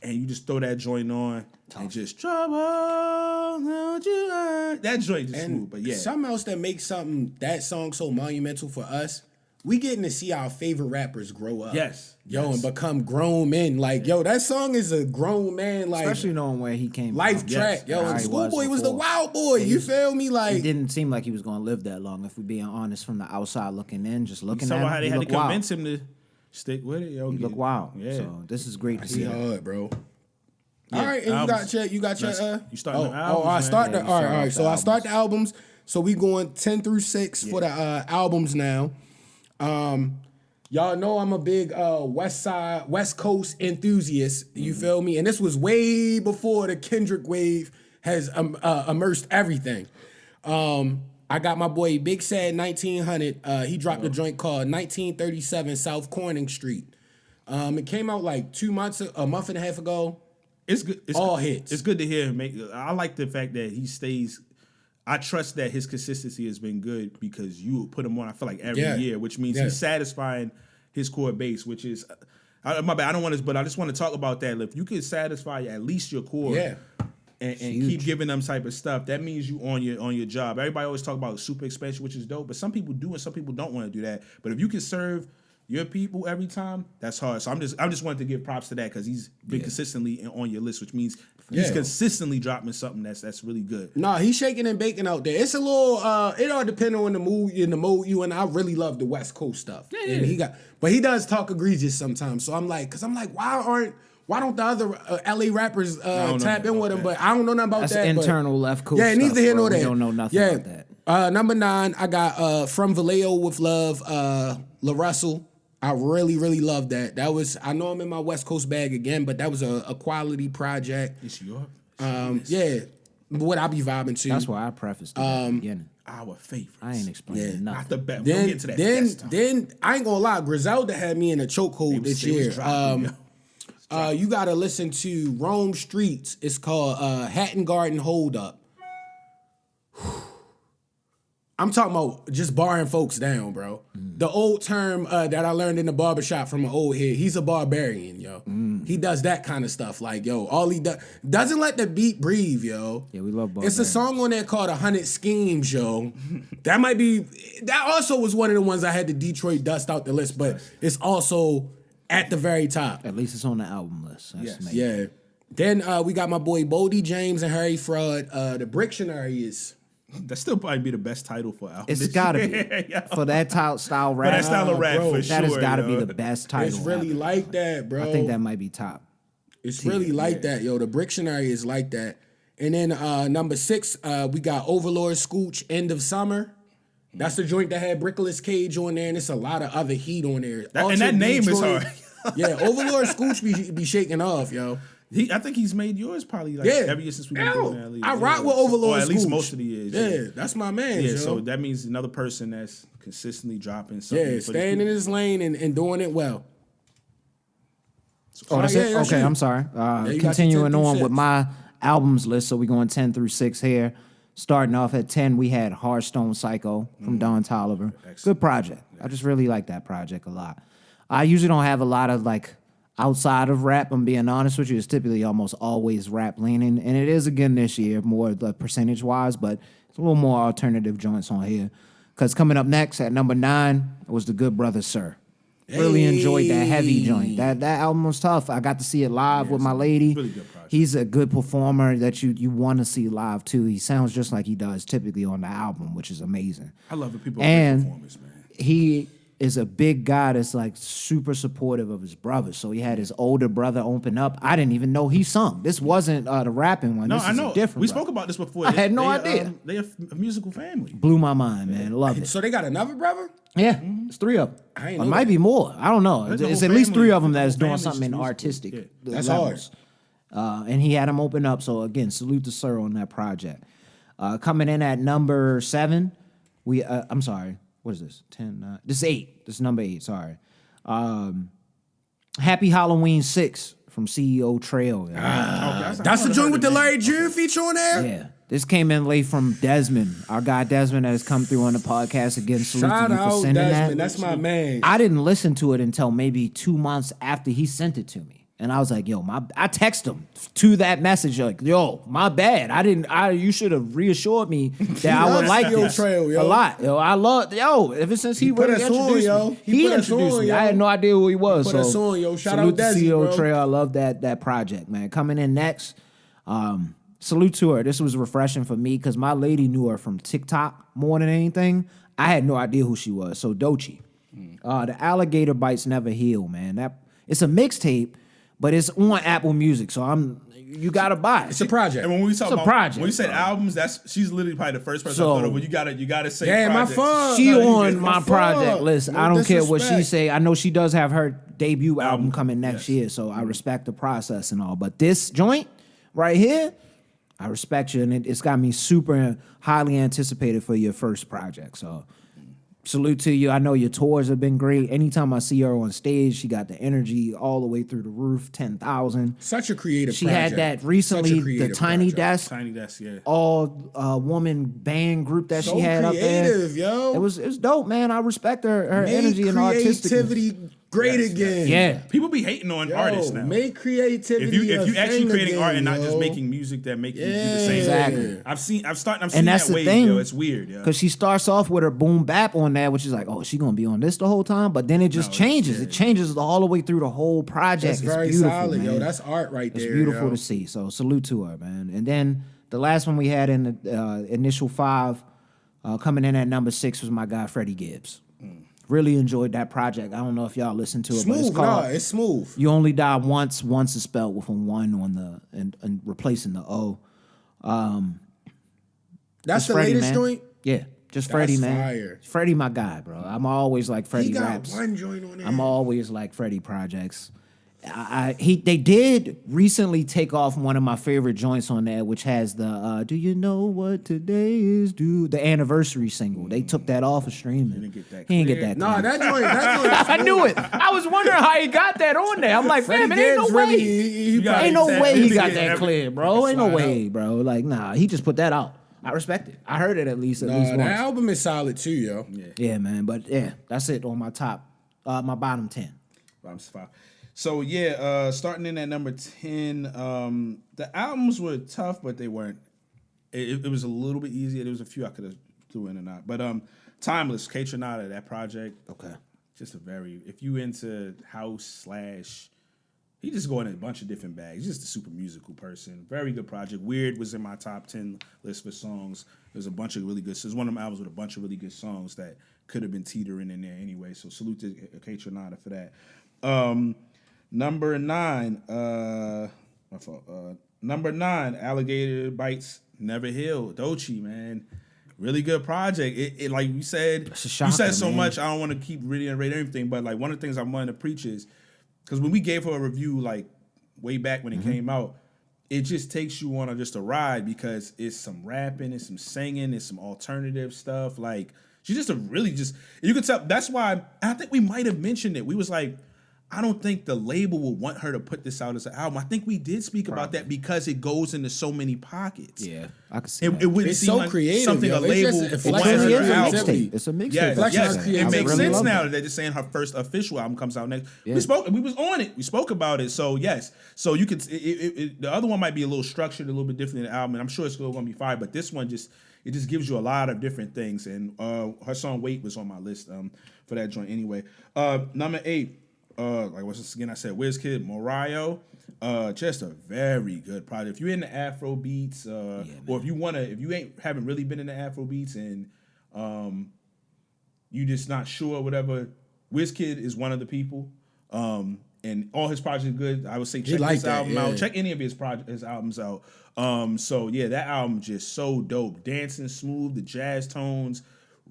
and you just throw that joint on and just trouble, don't you hurt. That joint is smooth. But yeah, something else that makes that song so monumental for us. We getting to see our favorite rappers grow up. Yes. And become grown men. Like, that song is a grown man, like, especially knowing where he came life from. track. Yes. And Schoolboy was the wild boy. You feel me? Like, it didn't seem like he was going to live that long, if we're being honest, from the outside looking in, just looking at him. How they had to convince him to stick with it. He look wild. Yeah. So this is great to see. hard, bro. Yeah, all right, and albums. you got your you starting the albums, I start man. the Yeah, all you right, start all right. off So the I start the albums. So we going 10 through 6 for the albums now. Y'all know I'm a big West Coast enthusiast. You feel me? And this was way before the Kendrick wave has immersed everything. I got my boy Big Sad 1900. He dropped a joint called 1937 South Corning Street. It came out like a month and a half ago. It's good. It's all good. hits. It's good to hear him make. I like the fact that he stays. I trust that his consistency has been good because you put him on. I feel like every year, which means he's satisfying his core base, which is my bad. I don't want to, but I just want to talk about that. If you can satisfy at least your core, and keep giving them type of stuff, that means you on your job. Everybody always talk about super expansion, which is dope, but some people do and some people don't want to do that. But if you can serve your people every time, that's hard. So I'm just wanted to give props to that because he's been consistently on your list, which means he's consistently dropping something that's really good. Nah, he's shaking and baking out there. It's a little it all depends on the mode you and I really love the West Coast stuff. Yeah. And but he does talk egregious sometimes. So I'm like, why don't the other LA rappers tap in with him? But I don't know nothing about That's that. internal left coast. Yeah, neither here nor there. We don't know nothing about that. Number 9, I got From Vallejo with Love, La Russell. I really, really love that. I know I'm in my West Coast bag again, but that was a quality project. It's your What I be vibing to. That's why I prefaced it at the beginning. Our favorite. I ain't explaining nothing. Not the best. We'll get to that. Then I ain't gonna lie, Griselda had me in a chokehold this year. You gotta listen to Rome Streets. It's called Hatton Garden Hold Up. I'm talking about just barring folks down, bro. The old term that I learned in the barbershop from an old head, he's a barbarian, yo. He does that kind of stuff. Like, yo, all he doesn't let the beat breathe, yo. Yeah, we love barbarians. It's a song on there called 100 Schemes, yo. That also was one of the ones I had to Detroit dust out the list, but it's also at the very top. At least it's on the album list. That's amazing. Yeah. Then we got my boy Bodie James and Harry Fraud. The Brictionary is... That still probably be the best title for album. It's gotta be for that style rap. For that style of rap, bro, for that sure. has gotta be the best title. It's really ever. like that, bro. I think that might be top. It's really like that, yo. The Brictionary is like that. And then number 6, we got Overlord Scooch, End of Summer. That's the joint that had Brickless Cage on there, and it's a lot of other heat on there. And that name is hard. Yeah, Overlord Scooch be shaking off, yo. I think he's made yours probably every year since we've been doing that league. I rock with Overlord Or at least Scooch. most of the years. Yeah, that's my man, Yeah, yo. so that means another person that's consistently dropping something. Yeah, staying in his lane and doing it well. Oh, that's it? Okay, I'm sorry. you got your Continuing 10 through on 6. with my albums list, so we're going 10 through 6 here. Starting off at 10, we had Hearthstone Psycho from Don Toliver. Good project. I just really like that project a lot. I usually don't have a lot of outside of rap, I'm being honest with you. It's typically almost always rap leaning, and it is again this year, more percentage wise, but it's a little more alternative joints on here. Because coming up next at number 9 was The Good Brother Sir. Really enjoyed that heavy joint. That album was tough. I got to see it live with my lady. Really good project. He's a good performer that you want to see live too. He sounds just like he does typically on the album, which is amazing. I love the people And performance, man. he is a big guy that's super supportive of his brother. So he had his older brother open up. I didn't even know he sung. This wasn't the rapping one. No, This I is know. a different We brother. spoke about this before. I had no idea. They're a musical family. Blew my mind, man. Love it. So they got another brother? Yeah, it's 3 of them. I ain't Or know might that. be more. I don't know. The It's whole at least family- 3 of them the that's whole doing family's something in just musical. artistic Yeah. That's levels. And he had him open up. So again, salute to Sir on that project. Coming in at number 7, we I'm sorry. What is this? 10. This is 8. This is number 8. Sorry. Happy Halloween 6 from CEO Trail. That's the joint with the Larry June feature on there? Yeah. This came in late from Desmond, our guy Desmond that has come through on the podcast again. Salute Shout to you for out sending Desmond. that. That's my man. I didn't listen to it until maybe 2 months after he sent it to me. And I was like, yo, I text him to that message, like, yo, my bad. You should have reassured me that I would like this Trail, yo. a lot. Yo, I love, ever since he put really us on, introduced yo. me. He He put us introduced on, me. yo. I had no idea who he was. Put us on, yo. Shout out salute to Desi, CEO bro. Trail. I love that project, man. Coming in next, salute to her. This was refreshing for me because my lady knew her from TikTok more than anything. I had no idea who she was. So Doechii. The Alligator Bites Never Heal, man. It's a mixtape, but it's on Apple Music, so you gotta buy it. It's a project. And when we talk It's a about project, when you said bro. albums, she's literally probably the first person So- I thought of. When you gotta say Yeah, my projects. fault. She No, on it's my fault. project list. No I don't care what she disrespect. say. I know she does have her debut album coming next yes. year, so I respect the process and all. But this joint right here, I respect you, and it's got me super highly anticipated for your first project. So salute to you. I know your tours have been great. Anytime I see her on stage, she got the energy all the way through the roof, 10,000. Such a creative She project. had that Such a recently, the creative Tiny project. Desk, Tiny Desk, yeah. all woman band group that So she had up there. creative, yo. It was dope, man. I respect her Make energy and artistic. creativity great Yes, again. Yeah. People be hating on Yo, artists now. Make creativity. If you a actually thing creating art and again, not just yo. making music that make you do the Yeah. same. Exactly. I'm seeing And that that's the wave, thing. yo. It's weird, yo. Because she starts off with her boom bap on that, which is like, oh, she gonna be on this the whole time, but then it just changes. It changes all the way through the whole project. That's It's very beautiful, solid, man. yo. That's art right It's there. beautiful yo. to see. So salute to her, man. And then the last one we had in the initial 5, coming in at number 6 was my guy Freddie Gibbs. Really enjoyed that project. I don't know if y'all listened to it, but it's Smooth, called nah, it's smooth. You Only Die Once. Once is spelled with a 1 on the and replacing the O. That's It's the Freddie, latest man. joint. Yeah, just Freddie, man. fire. Freddie, my guy, bro. I'm always like Freddie He got raps. one joint on there. I'm always like Freddie projects. They did recently take off one of my favorite joints on there, which has the "Do You Know What Today Is?" the anniversary single. They took that off of streaming. didn't get that He didn't get clear. that. Nah, clear. that joint. I knew it. I was wondering how he got that on there. I'm like, Freddie man, it ain't Gibbs no way. really. He got probably Ain't no That way he music got is that every- clear, bro. Ain't no slide way, bro. Like, nah, he just put that out. I respect it. I heard it at least That once. album is solid too, yo. Yeah, man. But yeah, that's it on my my bottom 10. Bottom 5. So yeah, starting in at number 10, the albums were tough, but they weren't. It was a little bit easier. There was a few I could have threw in or not, but Timeless, K Tronada, that project. Okay. Just if you into house / he just going in a bunch of different bags. He's just a super musical person. Very good project. Weird was in my top 10 list for songs. There's a bunch of really good. So it's one of them albums with a bunch of really good songs that could have been teetering in there anyway. So salute to K Tronada for that. Number 9, my fault. Number 9, Alligator Bites Never Heal. Doechii, man. Really good project. It like you said, It's a you shocker, said so man. much. I don't want to keep reiterating everything, but like one of the things I'm wanting to preach is because when we gave her a review like way back when it came out, it just takes you on just a ride because it's some rapping, it's some singing, it's some alternative stuff. Like she's just you could tell. That's why I think we might have mentioned it. We was like, I don't think the label will want her to put this out as an album. I think we did speak about that because it goes into so many pockets. Yeah, I can see It, that. it wouldn't It's seem so like creative, something yo. a It's label just- would it It want flexes really her is her a out. creativity. mixtape. It's a mixtape. Yes, Flexing yes. her It creativity. makes I really sense love now that. that they're just saying her first official album comes out next. Yeah. We was on it. We spoke about it. So yes. So you could the other one might be a little structured, a little bit different than the album, and I'm sure it's still gonna be fine. But this one just gives you a lot of different things. And her song "Wait" was on my list for that joint anyway. Number 8, like once again I said, Wizkid, Morayo. Just a very good project. If you're into Afro beats, or if you haven't really been into Afro beats and you just not sure, whatever. Wizkid is one of the people, and all his projects are good. I would say check like this that, album yeah. out. Check any of his albums out. So yeah, that album just so dope. Dancing smooth, the jazz tones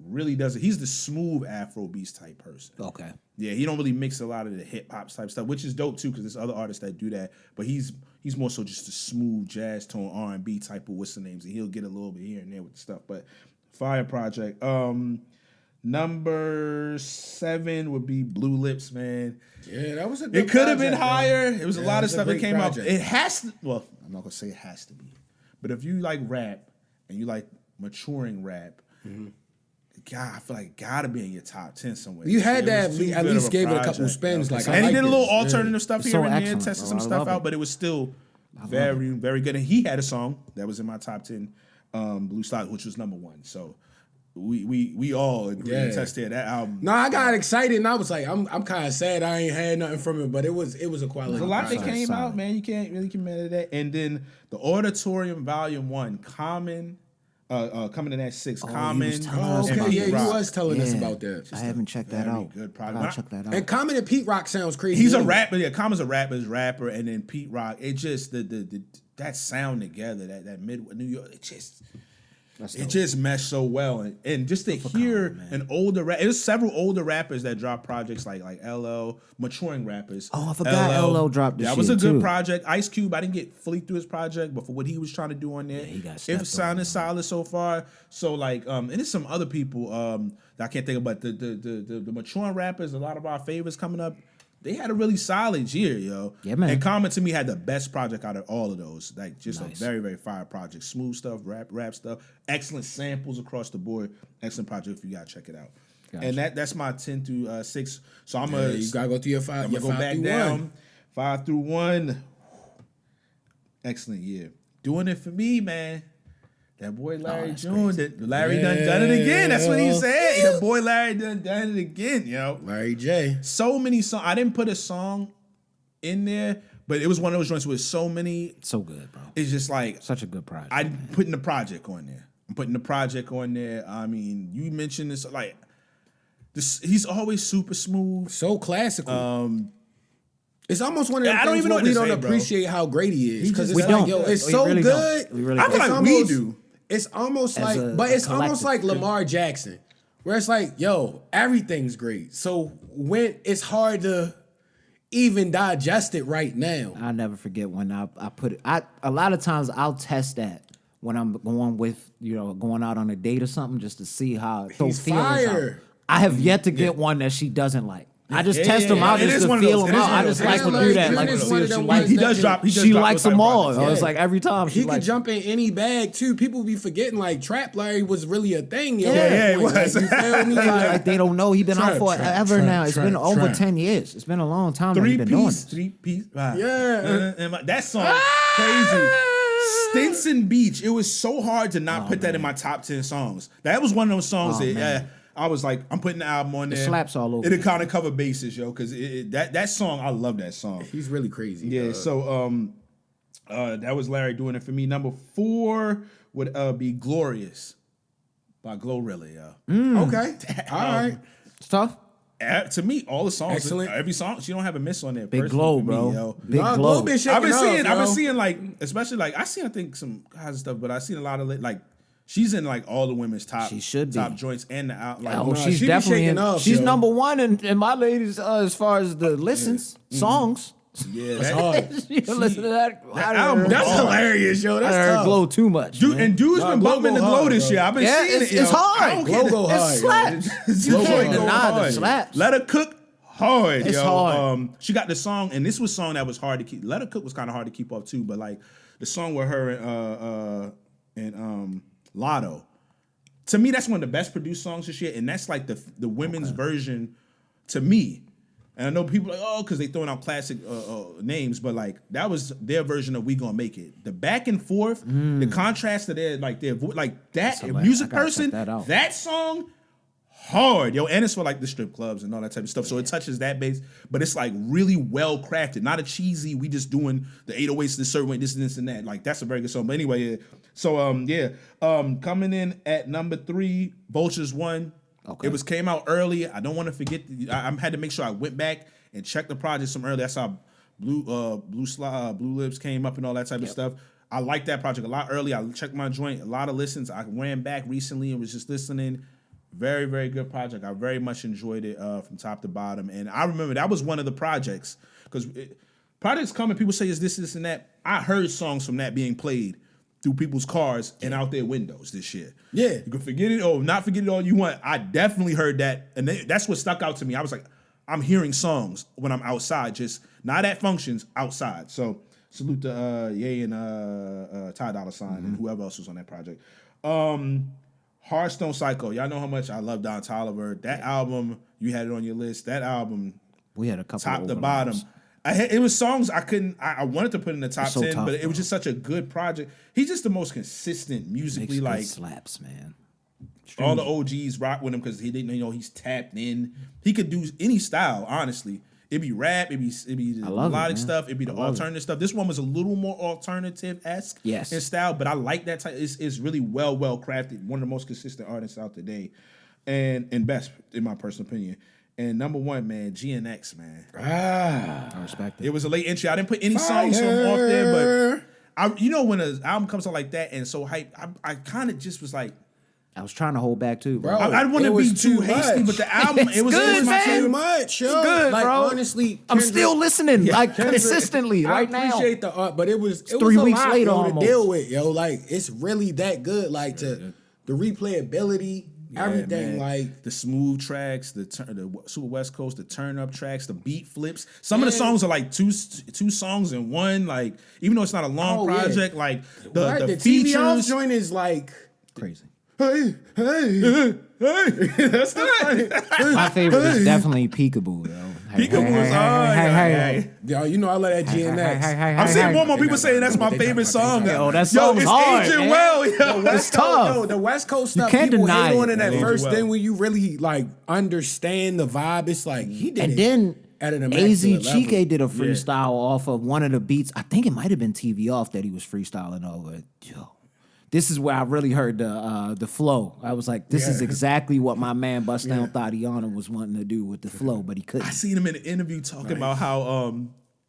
really does it. He's the smooth Afro beats type person. Okay. Yeah, he don't really mix a lot of the hip hop type stuff, which is dope too, because there's other artists that do that. But he's more so just a smooth jazz tone R&B type of what's the names, and he'll get a little bit here and there with the stuff. But fire project. Number 7 would be Blue Lips, man. Yeah, that was a good It could have been project, higher. man. It was a Yeah, lot it of was a stuff that great came out. project. It has to. Well, I'm not gonna say it has to be, but if you like rap and you like maturing rap, God, I feel like it gotta be in your top 10 somewhere. You had It to was too at good least of a give it a couple project, spins. yo. Like, and I he like did a little this. Yeah. alternative stuff It's here so and there, excellent, tested bro. some I stuff love out, it. but it was still very, very good. And he had a song that was in my top 10, Blue Slot, which was number 1. So we all agree and Yeah. tested that album. No, I got excited and I was like, I'm kind of sad I ain't had nothing from it, but it was a quality. There's a lot that project. came solid. out, man. You can't really get mad at that. And then the Auditorium Volume 1, Common, coming in at 6, Common. was telling Oh, us okay, about yeah, that. you Rock. was telling us Yeah. about that. I haven't checked that very out. good I project. gotta check that out. And Common and Pete Rock sounds crazy. He's a too. rapper, yeah. Common's a rapper, and then Pete Rock. It just the that sound together, that mid New York, it just meshed so well, and just to hear an older rap. There's several older rappers that drop projects like LL, maturing rappers. Oh, I forgot LL dropped this That was a shit, good too. project. Ice Cube, I didn't get fully through his project, but for what he was trying to do on there, he got it stepped sounded on. solid so far. So like, and there's some other people that I can't think of, but the maturing rappers, a lot of our favorites coming up. They had a really solid year, yo. Yeah, man. And Common to me had the best project out of all of those. Like just Nice. a very, very fire project. Smooth stuff, rap stuff, excellent samples across the board. Excellent project if you gotta check it out. Gotcha. And that's my 10 through 6. So I'm Yeah, gonna you gotta go through your five. I'm Your gonna go five back through down. one. 5 through 1. Excellent year. Doing it for me, man. That boy Larry that's June. Larry done it again. That's what he Yeah. said. The boy Larry done it again, yo. Larry J. So many songs. I didn't put a song in there, but it was one of those joints with so many. So good, bro. It's just like Such a good project. I'm putting the project on there. I'm putting the project on there. I mean, you mentioned this like this. He's always super smooth. So classical. It's almost one of them I don't things even know where what we to don't say, bro. appreciate how great he is. Because just- it's we like, don't. yo, it's We so really good. don't. We really I feel It's like we almost- do. It's almost As like, a- but a it's almost collective. like Lamar Jackson, where it's like, yo, everything's great. So when it's hard to even digest it right now. I'll never forget when I put it. A lot of times I'll test that when I'm going with, going out on a date or something just to see how it He's feelings fire. out. I have yet to get one that she doesn't like. I just Yeah, test yeah, them out yeah. It just is to one of feel those. them It is out. one I of just those. like It to is do one of that. those. Like It to is see one if of she them likes ones He that does can- drop. She likes them all. Yeah. It's like every time He she could like, jump in any bag too. People be forgetting like Trap Larry was really a thing. Yo, Yeah, at that yeah, it point. was. Like, you feel me? like they don't know he been out Trap, forever trap, now. It's been trap, over trap. 10 years. It's been a long time that he been doing this. 3-piece. Wow. Yeah. And that song, crazy. Stinson Beach. It was so hard to not put that in my top 10 songs. That was one of those songs Oh, that man. I was like, I'm putting the album on there. slaps all over. It'll kind of cover bases, yo, because that song, I love that song. He's really crazy. Yeah, so that was Larry doing it for me. Number 4 would be Glorious by Glorilla, yo. Okay. All right. It's tough. To me, all the songs, Excellent. every song, she don't have a miss on there. Big personally glow, for me, bro. yo. Big Nah, glow. Glow been shaking I've been up, seeing bro. like, especially like I think some kinds of stuff, but I seen a lot of like she's in like all the women's top. She should be. top joints and the out. Like, Oh, nah, she's she be definitely shaking in, up, she's yo. number one in my ladies as far as the listens songs. yeah, That's that, hard. You listen to that. I album- heard, That's hard. hilarious, yo. I That's heard tough. glow too much. dude, man. and dude's Nah, been Glow bumping go the glow hard, this bro. year. I've been Yeah, seeing it's it. Yo. hard. I don't Glow care. go It's hard. yo. slaps. You Glow can't go deny hard. the slaps. Let her cook hard. It's yo. hard. She got the song, and this was a song that was hard to keep. Let her cook was kind of hard to keep up too, but like the song with her and Lotto. To me, that's one of the best produced songs this year, and that's like the women's version to me. And I know people are like, oh, because they throwing out classic names, but like that was their version of "We Gonna Make It." The back and forth, the contrast to their like that hilarious. music I gotta person, check that out. that song hard, yo, and it's for like the strip clubs and all that type of stuff. So it touches that base, but it's like really well crafted, not a cheesy. We just doing the 808s the certain way, this and that. Like that's a very good song. But anyway, yeah. So coming in at number 3, Vultures 1. Okay. It came out early. I don't want to forget. I had to make sure I went back and checked the project some early. I saw Blue Lips came up and all that type of stuff. I like that project a lot early. I checked my joint, a lot of listens. I ran back recently and was just listening. Very, very good project. I very much enjoyed it from top to bottom. And I remember that was one of the projects because projects come and people say, is this, and that. I heard songs from that being played through people's cars and out their windows this year. Yeah. You can forget it or not forget it all you want. I definitely heard that. And that's what stuck out to me. I was like, I'm hearing songs when I'm outside, just not at functions, outside. So salute to Ye and Ty Dolla $ign and whoever else was on that project. Hearthstone Psycho. Y'all know how much I love Don Toliver. That album, you had it on your list. That album, We had a couple top of to overlaps. bottom. It was songs I wanted to put in the top so 10, tough, but it was bro. just such a good project. He's just the most consistent musically, Makes good like slaps, man. all the OGs rock with him because he didn't, he's tapped in. He could do any style, honestly. It'd be rap, it'd be the love it, melodic man. stuff, it'd be the alternative stuff. This one was a little more alternative-esque Yes. in style, but I like that type. It's really well crafted. One of the most consistent artists out today, and best in my personal opinion. And number one, man, GNX, man. I respect it. It was a late entry. I didn't put any songs from off there, but when an album comes out like that and so hype, I kind of just was like, I was trying to hold back too, bro. Bro. I want it to be was too too hasty, much. but the album, It's it was good, man. Too much, yo. It's good, like, bro. honestly, I'm Kendrick- still listening, like Kendrick, consistently right I now. appreciate the art, but it was 3 a weeks lot, later yo, almost. to deal with, yo. Like it's really that good. Like the replayability, everything. man. Like The smooth tracks, the Super West Coast, the turn up tracks, the beat flips. Some of the songs are like two songs in one. Like even though it's not a long Oh, yeah. project, like right, the TV off features. joint is like, Crazy. hey, that's the funny. My favorite is definitely Peekaboo, yo. Peekaboo was hey. Yo, you know I love that GNX. I'm seeing more people saying that's my favorite song. Yo, that song's it's hard, aging man. well. Yo. It's tough. Yo, the West Coast You stuff, can't people deny hate on it. it at It first. ages Then well. when you really like understand the vibe, it's like he did And it. then at an AZ immaculate level. Chike did a freestyle off of one of the beats. I think it might have been TV Off that he was freestyling over. Yo, this is where I really heard the flow. I was like, this is exactly what my man Bust Down Thotiana was wanting to do with the flow, but he couldn't. I seen him in an interview talking about how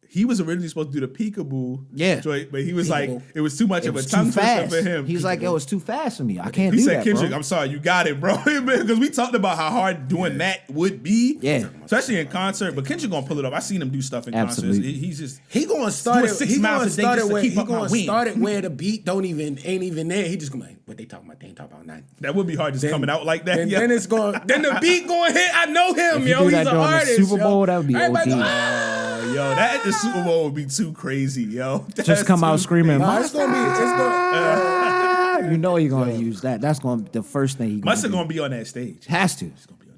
he was originally supposed to do the Peekaboo joint, but he was like, it was too much It of a was tongue too twister fast. for him. He's like, yo, it's too fast for me. I can't He do said, that, Kendrick, bro. I'm sorry, you got it, bro. Because we talked about how hard doing that would be. Yeah. Especially in concert. But Kendrick gonna pull it off. I seen him do stuff in Absolutely. concerts. He's just He gonna start doing it. 6 He miles gonna a day start just it to where keep he up my gonna win. start it where the beat ain't even there. He just gonna like, what they talking about? They ain't talking about nothing. that would be hard just coming out like that. And yeah. then it's going. Then the beat going hit. I know him, If you yo. do He's that an during the artist. Super Bowl, yo. that would be Everybody OD. go, "Ah." Yo, that at the Super Bowl would be too crazy, yo. Just come out screaming, Nah, it's gonna be. It's gonna. you know you're going to use that. That's going to be the first thing he going Must to have do. gonna be on that stage. Has to.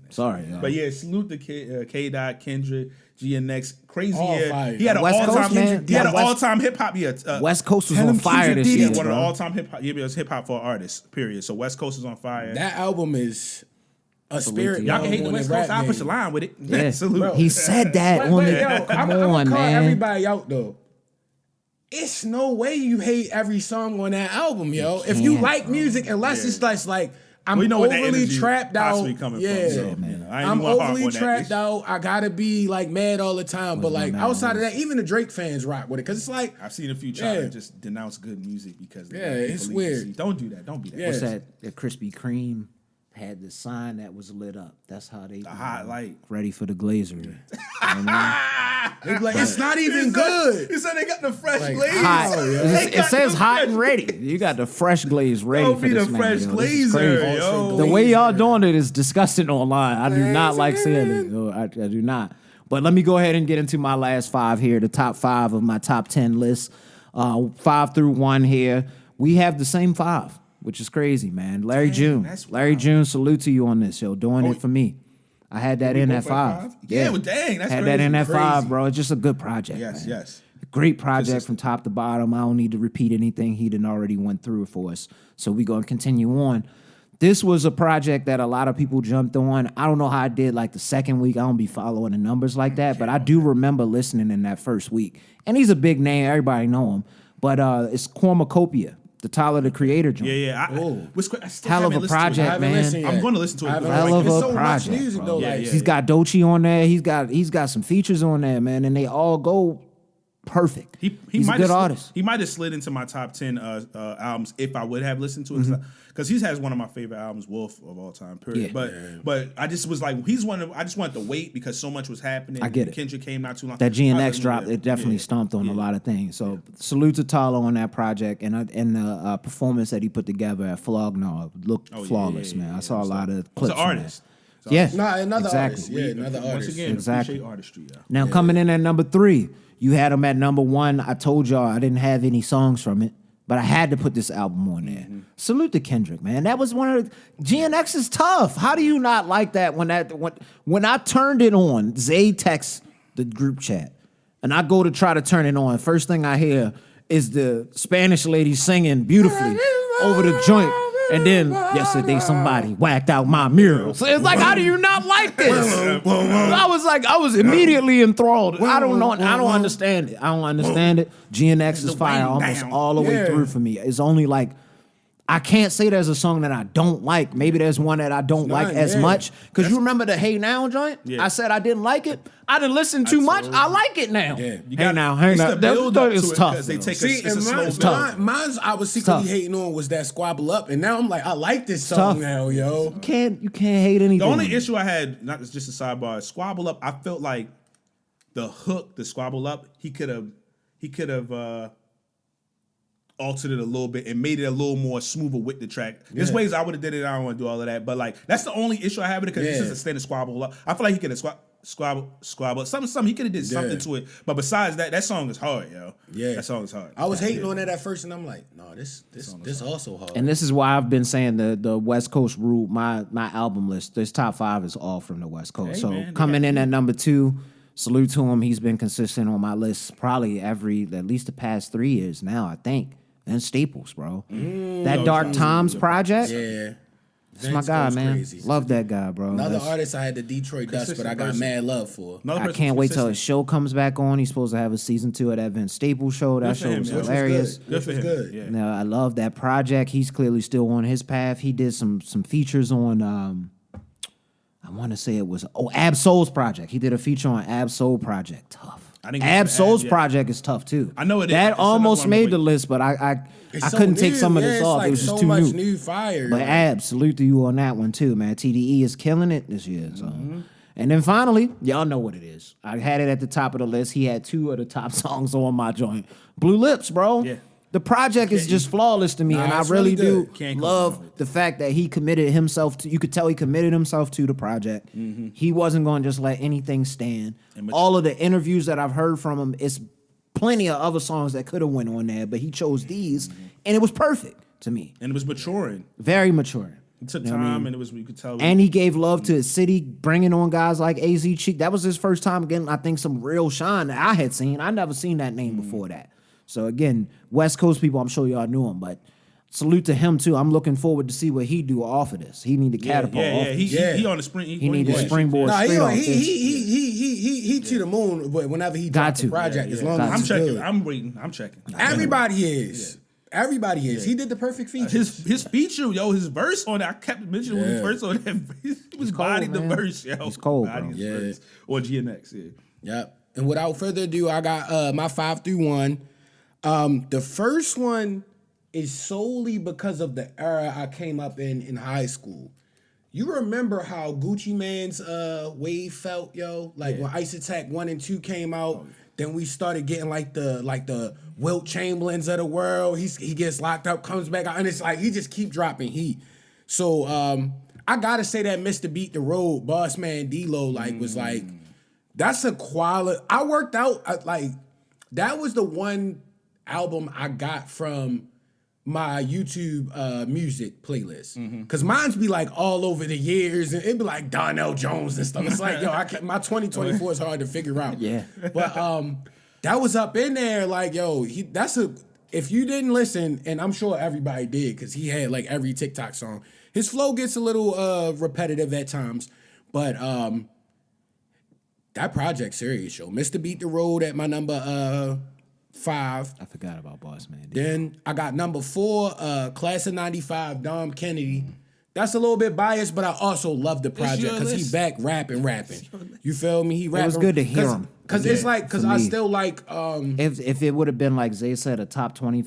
Sorry, yo. But yeah, salute to K. Dot, Kendrick, GNX, crazy All year. fire. He had an West Coast, all-time. man. He had Yeah, an West- all-time hip hop. West Coast was Tell on him fire Kendrick this did year, it. one of the bro. all-time hip hop. He was hip hop for artists. Period. So West Coast is on fire. That album is a spirit. to Y'all can hate the album West in Coast. rap I'll push the game. line with it. Yeah. Salute. He said that But, on the. yo, Come I'm on, call man. everybody out though. It's no way you hate every song on that album, yo. If you can't, like music, unless it's like I'm We know where that overly energy trapped out. possibly coming from, Yeah, so, man, I ain't I'm even gonna harp overly on that. trapped out. I gotta be like mad all the time. But like man outside of that, even the Drake fans rock with it because it's like I've seen a few try to Yeah. just denounce good music because they Yeah, let people it's leave weird. the seat. Don't do that. Don't be that. Yeah. What's that? The Krispy Kreme had the sign that was lit up. That's how they The hot light. ready for the Glazer. You know what they be like it's not even good. He said they got the fresh Like, glaze. hot. Oh, yeah. They It got says the hot fresh- and ready. You got the fresh glaze ready Don't for be this the man. fresh yo. This is glazer, crazy. yo. The way y'all doing it is disgusting online. I do not like seeing it. Yo, I do not. But let me go ahead and get into my last 5 here, the top 5 of my top 10 list. 5 through 1 here. We have the same 5, which is crazy, man. Larry June. that's Larry wild. June, salute to you on this, yo. Doing it for me. I had that in at both at 5. Yeah, well, dang, that's had that in crazy. at 5, Crazy. bro. It's just a good project. Yes, man. yes. Great project from top to bottom. I don't need to repeat anything. He done already went through it for us. So we going to continue on. This was a project that a lot of people jumped on. I don't know how I did like the second week. I don't be following the numbers like that, but I do remember listening in that first week. And he's a big name. Everybody know him. But it's Cornucopia, the Tyler, the Creator joint. Yeah. I still Hell of haven't a listened to it. project, I haven't man. listened yet. I'm going to listen to it. I haven't Hell listened. of There's a so project, much music bro. though. Yeah, like yeah. He's got Doechii on there. He's got some features on there, man, and they all go perfect. He's a might good have artist. He might have slid into my top 10 albums if I would have listened to it, because he has one of my favorite albums, Wolf, of all time. Period. Yeah. But I just was like, he's one of. I just wanted to wait because so much was happening. I get it. Kendrick came not too long. That I GNX was like, drop, yeah, it definitely stomped on a lot of things. So salute to Talo on that project and the performance that he put together at Flognar looked flawless, man. I saw a lot of clips. He's an artist. Yeah, Nah, another exactly. artist. Yeah, another Once artist. again, Exactly. appreciate artistry. Yeah. Now coming in at number 3, you had him at number 1. I told y'all I didn't have any songs from it, but I had to put this album on there. Salute to Kendrick, man. That was one of GNX is tough. How do you not like that when I turned it on? Zay texts the group chat, and I go to try to turn it on. First thing I hear is the Spanish lady singing beautifully over the joint. And then yesterday somebody whacked out my mural. So it's like, how do you not like this? I was immediately enthralled. I don't understand it. I don't understand it. GNX is fire almost all the way through for me. It's only like, I can't say there's a song that I don't like. Maybe there's one that I don't like as much. Because you remember the Hey Now joint? Yeah. I said I didn't like it. I didn't listen too much. I like it now. Yeah. Hey Now, Hey It's Now. the build up to It's it, tough. 'cause they though. take See, it's a and slow build. mine's I was secretly tough. hating on was that Squabble Up, and now I'm like, I like this song tough. now, yo. You can't hate anything. The only issue I had, not just a sidebar, Squabble Up, I felt like the hook, the Squabble Up, he could have altered it a little bit and made it a little more smoother with the track. There's ways I would have did it. I don't want to do all of that, but like that's the only issue I have with it, because this is a standard Squabble Up. I feel like he could have squabble something. He could have did something to it, but besides that song is hard, yo. Yeah. That song is hard. I was hating on that at first, and I'm like, no, this also hard. And this is why I've been saying the West Coast rule. My album list, this top 5 is all from the West Coast. Hey, so man, coming in at number 2, salute to him. He's been consistent on my list probably at least the past 3 years now, I think. And Staples, bro. That Dark Times project. Yeah. That's my guy, man. Love that guy, bro. Another artist I had the Detroit Dust, but I got mad love for. I can't wait till his show comes back on. He's supposed to have a season 2 of that Vince Staples show. That show was hilarious. Which was good. Yeah. Now, I love that project. He's clearly still on his path. He did some features on I want to say it was Ab Soul's project. He did a feature on Ab Soul project. Tough. I didn't get Ab to Soul's Ab yet. project is tough too. I know it is. That It's another almost one made I'm the waiting. list, but I It's so couldn't take new, some of yeah, this it's off. like It was just so too much new. new fire. But Ab, salute to you on that one too, man. TDE is killing it this year. So. And then finally, y'all know what it is. I had it at the top of the list. He had 2 of the top songs on my joint. Blue Lips, bro. Yeah. The project is just flawless to me, and I it's really really do good. Can't go love wrong with the fact that he committed himself to. You could tell he committed himself to the project. He wasn't going to just let anything stand. All of the interviews that I've heard from him, it's plenty of other songs that could have went on there, but he chose these, and it was perfect to me. And it was maturing. Very mature. It took You know what I time, mean? and it was, you could tell. And he gave love to his city, bringing on guys like AZ Cheek. That was his first time getting, I think, some real shine that I had seen. I never seen that name before that. So again, West Coast people, I'm sure y'all knew him, but salute to him too. I'm looking forward to see what he do off of this. He need to catapult off of this. He on the spring. He need to springboard Nah, straight off this. he to the moon, but whenever he Got dropped the to. project, as long Got as I'm it's checking. good. I'm waiting. I'm checking. Everybody is. Everybody is. He did the perfect feature. His feature, yo, his verse on it. I kept mentioning his verse on that. He was cold, bodied the man. verse, yo. He's cold, Bodied bro. his Yeah. verse. Or GNX, yeah. Yep. And without further ado, I got my 5 through 1. The first one is solely because of the era I came up in high school. You remember how Gucci Mane's wave felt, yo? Like when Ice Attack 1 and 2 came out, then we started getting like the Wilt Chamberlains of the world. He gets locked up, comes back out, and it's like he just keep dropping heat. So I gotta say that Mr. Beat the Road, Boss Man D-Lo, was like, that's a quality. I worked out that was the one album I got from my YouTube music playlist. Cause mine's be like all over the years, and it'd be like Donnell Jones and stuff. It's like, yo, my 2024 is hard to figure out. Yeah. But that was up in there, like, yo, if you didn't listen, and I'm sure everybody did, because he had like every TikTok song. His flow gets a little repetitive at times, but that project serious, yo. Mr. Beat the Road at my number 5. I forgot about Boss Man. Then I got number 4, Class of 95, Dom Kennedy. That's a little bit biased, but I also love the project your because he list. back rapping. You feel me? He rapping. was good to hear him. Cause it's like, cause for I me. still like, If it would have been like Zay said, a top 20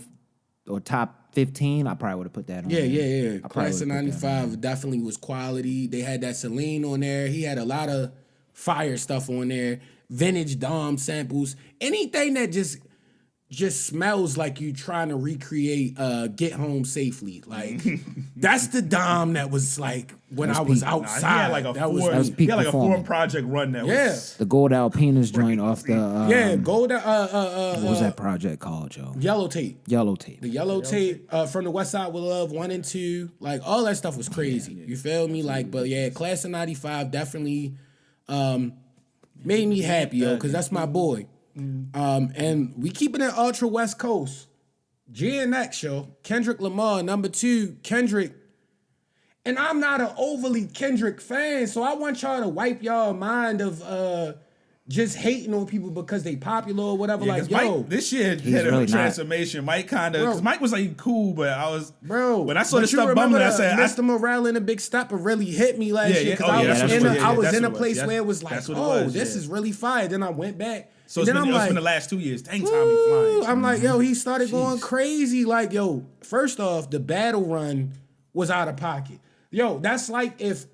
or top 15, I probably would have put that on. yeah, there. yeah. I probably Class of would've put that on. '95 definitely was quality. They had that Celine on there. He had a lot of fire stuff on there. Vintage Dom samples. Anything that just smells like you trying to recreate Get Home Safely. Like that's the Dom that was like when I was Nah, outside. he had like a that four. was He peak had like a performance. 4-project run. That Yeah. was The Gold Alpinas joint off the yeah, gold what was that project called, Joe? Yellow Tape. Yellow Tape. The yellow tape from the West Side with Love 1 and 2, like all that stuff was crazy. You feel me? Like, but yeah, Class of '95 definitely made me happy, yo, because that's my boy. And we keeping it ultra West Coast. GNX, yo, Kendrick Lamar, number 2, Kendrick. And I'm not an overly Kendrick fan, so I want y'all to wipe y'all mind of just hating on people because they popular or whatever. Yeah, like, 'cause yo, Mike, this year He's had a really not. transformation. Mike kind of, because Bro. Mike was like cool, but I was, bro. when I saw but this you stuff remember bubbling, I the said, Mr. Morale and the Big Stepper really hit me last Yeah, year yeah. because Oh, I yeah, was that's in what a, it is. I was That's in a what it place was. where it was like, That's what it oh, was, this yeah. is really fire. Then I went back. so and it's then been, I'm it's been the like, last 2 years. Dang, time be flying. I'm like, yo, he started going crazy. Like, yo, first off, the battle run was out of pocket. Yo, that's like if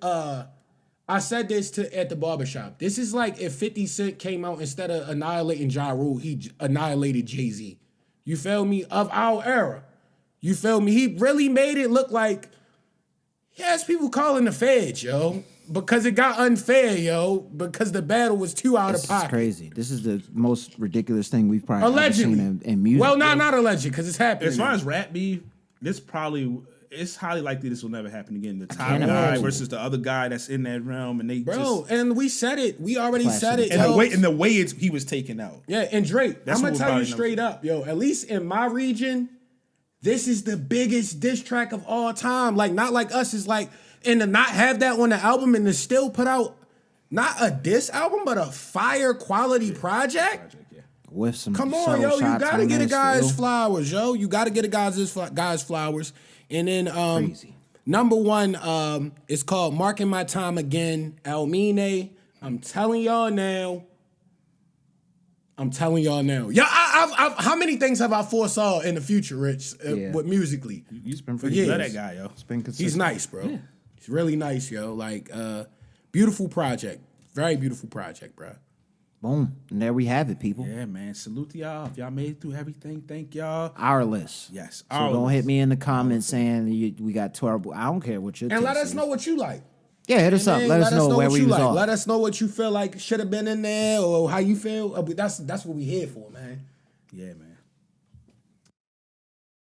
I said this at the barbershop. This is like if 50 Cent came out instead of annihilating Ja Rule, he annihilated Jay-Z. You feel me? Of our era. You feel me? He really made it look like he has people calling the feds, yo. Because it got unfair, yo. Because the battle was too out This of is pocket. crazy. This is the most ridiculous thing we've probably ever Allegedly. seen in music. Well, not alleged, because it's happening. As far as rap beef, it's highly likely this will never happen again. The top can't guy imagine. versus the other guy that's in that realm, and they Bro, just and we said it. We already Classic. said it, and yo. the way he was taken out. Yeah, and Drake, That's I'm what gonna we'll tell you probably know. straight up, yo, at least in my region, this is the biggest diss track of all time. Like, not like us, is like, and to not have that on the album and to still put out not a diss album, but a fire quality project. with some Come on, subtle yo, you shots gotta on get a there guy's still. flowers, yo. You gotta get a guy's flowers. And then Crazy. number 1, it's called Marking My Time Again, Almine. I'm telling y'all now. Yeah, I've how many things have I foresaw in the future, Rich, Yeah. with musically? You been pretty years. good at that guy, yo. It's been consistent. He's nice, bro. He's really nice, yo. Like, beautiful project. Very beautiful project, bro. Boom. And there we have it, people. Yeah, man. Salute to y'all. If y'all made it through everything, thank y'all. Our list. Yes, So our don't list. hit me in the comments saying we got terrible. I don't care what your And let taste us is. know what you like. Yeah, hit us up. Man, Let us know where what we you was like. off. Let us know what you feel like should have been in there or how you feel. That's what we here for, man. Yeah, man.